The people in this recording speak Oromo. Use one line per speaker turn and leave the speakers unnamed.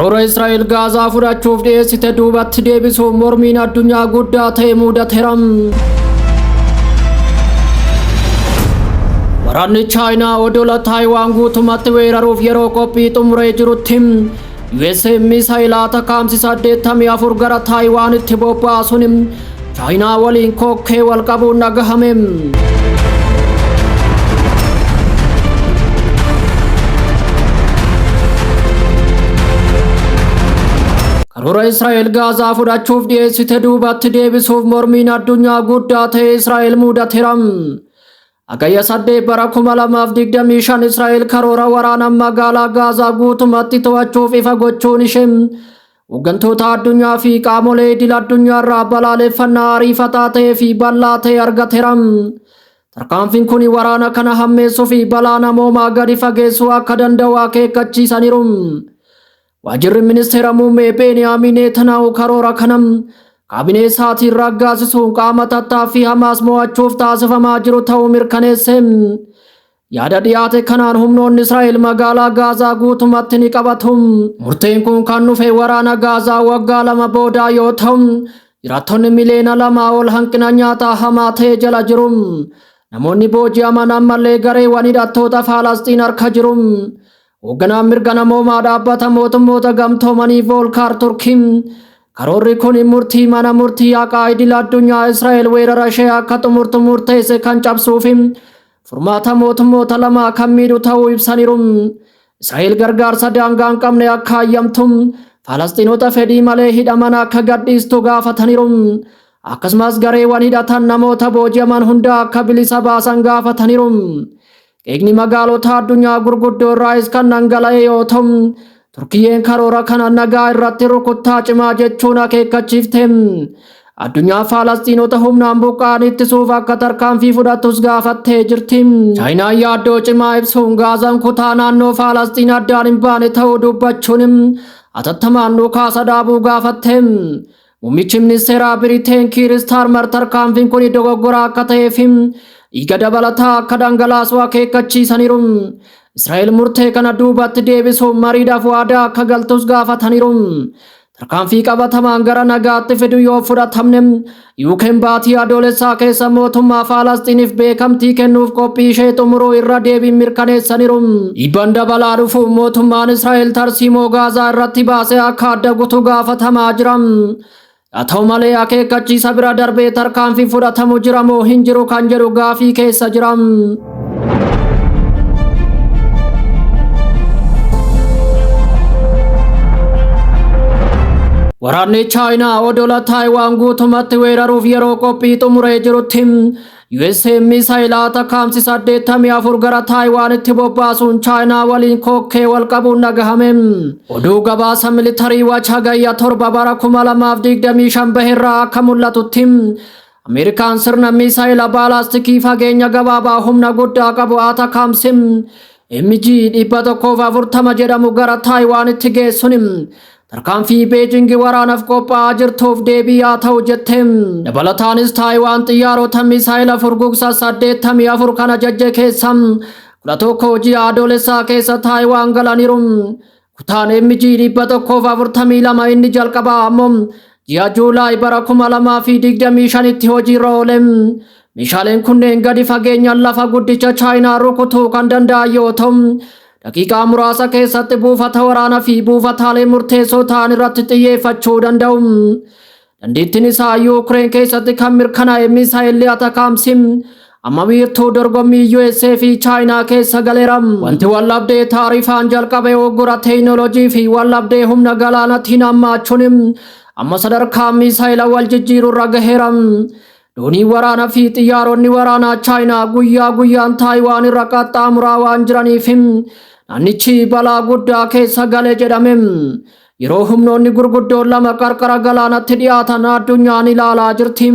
Karoora Israa'el Gaazaa fudhachuuf dhiyeessite duubatti deebisuuf mormiin addunyaa guddaa ta'e mudateera. Waraanni Chaayinaa odola Taayiwaan guutummaatti weeraruuf yeroo qophii xumuree jirutti USA misaayilota kaamsisa 84 gara Taayiwaanitti bobbaasuun Chaayinaa waliin kokkee wal qabuun dhagahame. Karoora Israa'el Gaazaa fudhachuuf dhiyeessite duubatti deebisuuf mormiin addunyaa guddaa ta'e Israa'el mudateera. Agayya 8 bara 2025 Israa'el karoora waraana magaalaa Gaazaa guutummaatti to'achuuf ifa gochuun ishee hooggantoota addunyaa fi qaamolee idil addunyaa irraa balaaleffannaa ariifataa ta'ee fi bal'aa ta'e argateera. Tarkaanfiin kun waraana kana hammeessuu fi balaa namoomaa gadi fageessuu akka danda'u akeekkachiisaniiru. Waajjirri ministeera muummee Beniyaamin Netanyaahuu karoora kana kaabinee isaatiin raggaasisuun qaama tattaaffii Hamaas mo'achuuf taasifamaa jiru ta'uu mirkaneesse. Yaada dhiyaate kanaan humnoonni Israa'el magaalaa Gaazaa guutummaatti ni qabatu. Murteen kun kan dhufe waraana Gaazaa waggaa 2 booda yoo ta'u, jiraattonni miliyoona 2 ol hanqina nyaataa hamaa ta'e jala jiru. Namoonni booji'aman ammallee gareewwan hidhattoota Falastiin harka jiru. Hoogganaan mirga namoomaa dhaabbata mootummoota gamtoomanii Volker Turk karoorri kun murtii mana murtii haqaa idil addunyaa Israa'el weerara ishee akka xumurtu murteesse kan cabsuuf furmaata mootummoota lama kan miidhu ta'uu ibsaniiru. Israa'el gargaarsa daangaa hin qabne akka hayyamtu Falasxiinota fedhii malee hidhaman akka gadhiistu gaafataniiru. Akkasumas gareewwan hidhatan namoota booji'aman hunda akka bilisa baasan gaafataniiru. Qeeqni magaalota addunyaa gurguddoo irraas kan dhangala'e yoo ta'u, Turkiyyeen karoora kana nagaa irratti rukuttaa cimaa jechuun akeekkachiifte. Addunyaa Falasxiinota humnaan buqqa'an ittisuuf akka tarkaanfii fudhattus gaafattee jirti. Chaayinaan yaaddoo cimaa ibsuun Gaazaan kutaa naannoo Falasxiin addaan hin baane ta'uu dubbachuun hatattamaan dhukaasa dhaabuu gaafatte. Muummichi ministeeraa Biriteen Kiir Staarmer tarkaanfiin kun dogoggora akka ta'eef dhiiga dabalataa akka dhangalaasu akeekkachiisaniiru. Israa'el murtee kana duubatti deebisuun mariidhaaf waadaa akka galtus gaafataniiru. Tarkaanfii qabatamaan gara nagaatti fidu yoo fudhatamne UK'n baatii adoolessaa keessa mootummaa Falasxiiniif beekamtii kennuuf qophii ishee xumuruu irra deebiin mirkaneessaniiru. Dhiibbaan dabalaa dhufuuf mootummaan Israa'el tarsiimoo Gaazaa irratti baasee akka adda guutuu gaafatamaa jira. Haa ta'u malee akeekkachiisa bira darbee tarkaanfii fudhatamu jira moo hin jiru kan jedhu gaafii keessa jira. Waraanni Chaayinaa odola Taayiwaan guutummaatti weeraruuf yeroo qophii xumuree jirutti USA misaayilota kaamsisa 84 gara Taayiwaanitti bobbaasuun Chaayinaa waliin kokkee wal qabuun dhagahame. Oduu gabaasa militarii Agayya 7 bara 2025 baheerraa akka mul'atutti Ameerikaan sirna misaayila baalaastikii fageenya gabaabaa humna guddaa qabu ATACMS MG-140 jedhamu gara Taayiwaanitti geessuun tarkaanfii Beejing waraanaaf qophaa'aa jirtuuf deebii haa ta'u jette. Dabalataanis Taayiwaan xiyyaarota misaayila furgugsa 84 kan ajajje keessa 11 ji'a adoolessaa keessa Taayiwaan galaniiru. Kutaan MG-142 inni jalqabaa ammoo ji'a Juulaay bara 2025tti hojiirra oole. Meeshaaleen kunneen gadi fageenyaan lafa guddicha Chaayinaa rukutuu kan danda'an yoo ta'u, daqiiqaa muraasa keessatti buufata waraanaa fi buufataalee murteessoo ta'an irratti xiyyeeffachuu danda'u. Dandeettiin isaa Yuukireen keessatti kan mirkanaa'e misaayilli ATACMS amma wiirtuu dorgommii USA fi Chaayinaa keessa galeera. Wanti wallabdee taarifaan jalqabe oggura teekinooloojii fi wallabdee humna galaanaatiin hammaachuun amma sadarkaa misaayila wal jijjiiruu irra gaheera. Doonii waraanaa fi xiyyaaronni waraanaa Chaayinaa guyyaa guyyaan Taayiwaan irra qaxxaamuraa waan jiraniif naannichi balaa guddaa keessa gale jedhame. Yeroo humnoonni gurguddoon lama qarqara galaanatti dhiyaatan addunyaan ilaalaa jirti.